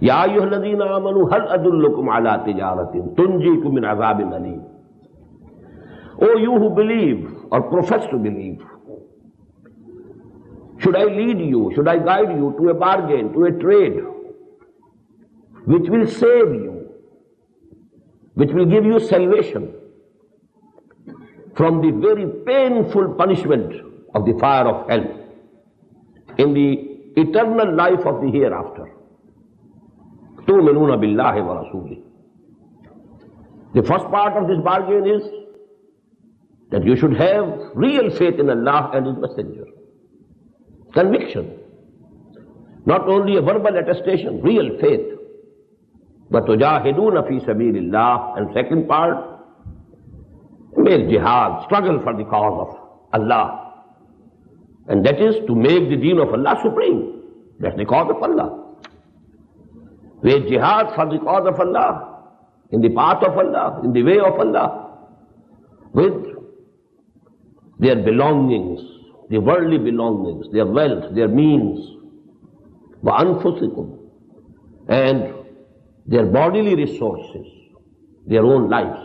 या अय्युहल्लज़ीना आमनू हल अदुल्लुकुम अला तिजारतिन तुंजीकुम मिन अज़ाबिन Aleem. O you who believe or profess to believe, should I lead you, should I guide you to a bargain, to a trade which will save you, which will give you salvation from the very painful punishment of the fire of hell in the eternal life of the hereafter. تُؤْمِنُونَ بِاللَّهِ وَرَسُولِهِ. The first part of this bargain is that you should have real faith in Allah and His Messenger. Conviction. Not only a verbal attestation, real faith. وَتُجَاهِدُونَ فِي سَبِيلِ اللَّهِ. And second part, make jihad, struggle for the cause of Allah. And that is to make the deen of Allah supreme. That's the cause of Allah. Wage jihad for the cause of Allah, in the path of Allah, in the way of Allah, with their belongings, their worldly belongings, their wealth, their means, وَأَنفُسِكُمْ, and their bodily resources, their own lives.